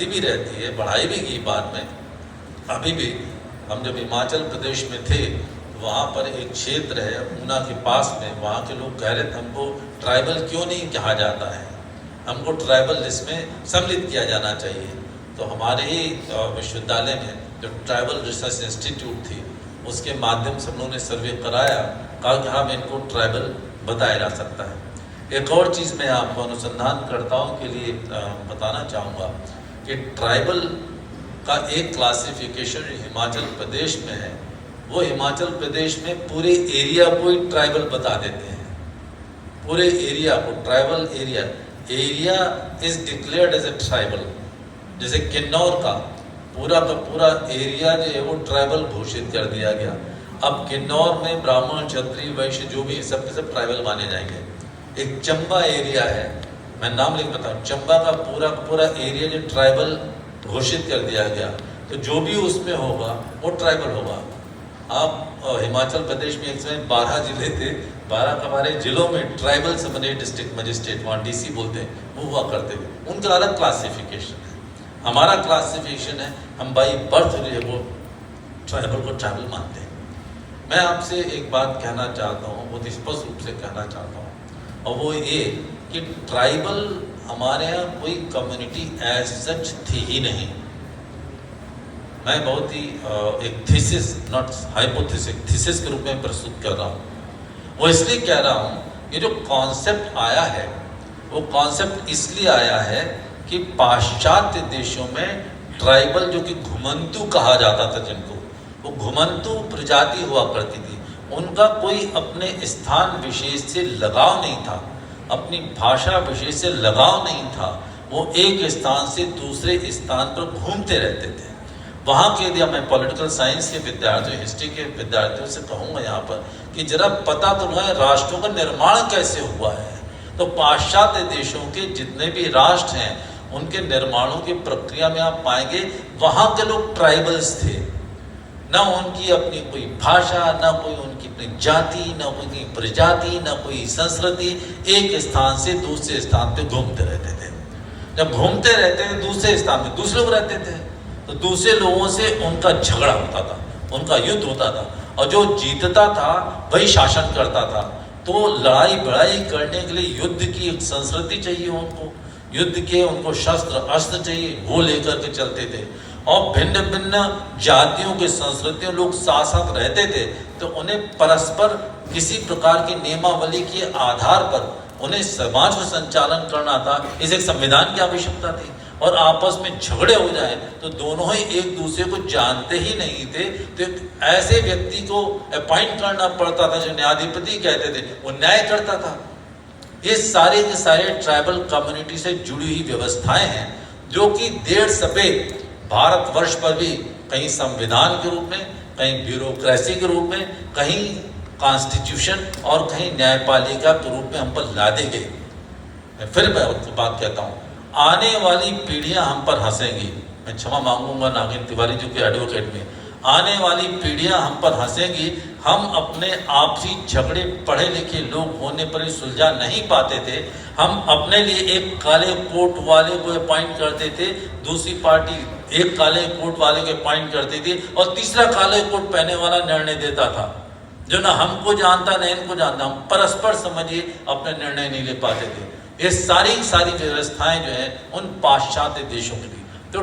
मिलती भी रहती है, बढ़ाई भी की बाद में। अभी भी हम जब हिमाचल प्रदेश में थे, वहाँ पर एक क्षेत्र है ऊना के पास में, वहाँ के लोग कह रहे थे हमको ट्राइबल क्यों नहीं कहा जाता है, हमको ट्राइबल लिस्ट में सम्मिलित किया जाना चाहिए। तो हमारे ही विश्वविद्यालय में जो ट्राइबल रिसर्च इंस्टीट्यूट थी, उसके माध्यम से हम लोगों ने सर्वे कराया, कहा कि हाँ इनको ट्राइबल बताया जा सकता है। एक और चीज़ मैं आपको अनुसंधानकर्ताओं के लिए बताना चाहूँगा कि ट्राइबल का एक क्लासिफिकेशन हिमाचल प्रदेश में है, वो हिमाचल प्रदेश में पूरे एरिया को ही ट्राइबल बता देते हैं। पूरे एरिया को tribal area is declared as a tribal. जैसे किन्नौर का पूरा एरिया जो है वो ट्राइबल घोषित कर दिया गया। अब किन्नौर में ब्राह्मण, क्षत्रिय, वैश्य जो भी सब के सब ट्राइबल माने जाएंगे। एक चंबा एरिया है, मैं नाम लिख बताऊँ, चंबा का पूरा एरिया जो ट्राइबल घोषित कर दिया गया, तो जो भी उसमें होगा वो ट्राइबल होगा। आप हिमाचल प्रदेश में एक समय 12 जिले थे, 12 का 12 जिलों में ट्राइबल से बने डिस्ट्रिक्ट मजिस्ट्रेट, वहाँ डीसी बोलते हैं, वो हुआ करते थे। उनका अलग क्लासिफिकेशन है, हमारा क्लासिफिकेशन है, हम बाई बर्थ जो है वो ट्राइबल को ट्राइबल मानते हैं। मैं आपसे एक बात कहना चाहता हूँ, बहुत स्पष्ट रूप से कहना चाहता हूँ, और वो ये कि ट्राइबल हमारे यहाँ कोई कम्युनिटी एज सच थी ही नहीं। मैं बहुत ही एक थीसिस, नॉट हाइपोथेसिस, थीसिस के रूप में प्रस्तुत कर रहा हूँ। वो इसलिए कह रहा हूँ, ये जो कॉन्सेप्ट आया है वो कॉन्सेप्ट इसलिए आया है कि पाश्चात्य देशों में ट्राइबल, जो कि घुमंतु कहा जाता था जिनको, वो घुमंतु प्रजाति हुआ करती थी, उनका कोई अपने स्थान विशेष से लगाव नहीं था, अपनी भाषा विशेष से लगाव नहीं था। वो एक स्थान से दूसरे स्थान पर घूमते रहते थे। वहाँ के यदि मैं पॉलिटिकल साइंस के विद्यार्थियों, हिस्ट्री के विद्यार्थियों से कहूँगा यहाँ पर कि जरा पता तो है राष्ट्रों का निर्माण कैसे हुआ है। तो पाश्चात्य देशों के जितने भी राष्ट्र हैं, उनके निर्माणों की प्रक्रिया में आप पाएंगे वहाँ के लोग ट्राइबल्स थे। ना उनकी अपनी कोई भाषा, ना कोई उनकी अपनी जाति, ना कोई प्रजाति, ना कोई संस्कृति, एक स्थान से दूसरे स्थान पे घूमते रहते थे। जब घूमते रहते थे दूसरे स्थान में दूसरे लोग रहते थे, तो दूसरे लोगों से उनका झगड़ा होता था, उनका युद्ध होता था, और जो जीतता था वही शासन करता था। तो लड़ाई बड़ाई करने के लिए युद्ध की एक संस्कृति चाहिए उनको, युद्ध के उनको शस्त्र अस्त्र चाहिए, वो लेकर के चलते थे। और भिन्न भिन्न जातियों के संस्कृतियों लोग साथ साथ रहते थे, तो उन्हें परस्पर किसी प्रकार की नियमावली के आधार पर उन्हें समाज का संचालन करना था। इस एक संविधान की आवश्यकता थी। और आपस में झगड़े हो जाए तो दोनों ही एक दूसरे को जानते ही नहीं थे, तो ऐसे व्यक्ति को अपॉइंट करना पड़ता था जो न्यायाधिपति कहते थे, वो न्याय करता था। ये सारे के सारे ट्राइबल कम्युनिटी से जुड़ी हुई व्यवस्थाएं हैं, जो कि डेढ़ सफेद भारतवर्ष पर भी कहीं संविधान के रूप में, कहीं ब्यूरोक्रेसी के रूप में, कहीं कॉन्स्टिट्यूशन और कहीं न्यायपालिका के रूप में हम पर लादे गए। मैं फिर बात कहता हूँ, आने वाली पीढ़ियां हम पर हंसेंगी। मैं क्षमा मांगूंगा नागिन तिवारी जी के एडवोकेट में, आने वाली पीढ़ियां हम पर हंसेंगी। हम अपने आपसी झगड़े पढ़े लिखे लोग होने पर ही सुलझा नहीं पाते थे। हम अपने लिए एक काले कोट वाले को अपॉइंट करते थे, दूसरी पार्टी एक काले कोट वाले को अपॉइंट करती थी, और तीसरा काले कोट पहने वाला निर्णय देता था, जो ना हमको जानता ना इनको जानता। हम परस्पर समझिए अपने निर्णय नहीं ले पाते थे। ये सारी व्यवस्थाएं जो है उन पाश्चात्य देशों की थी। तो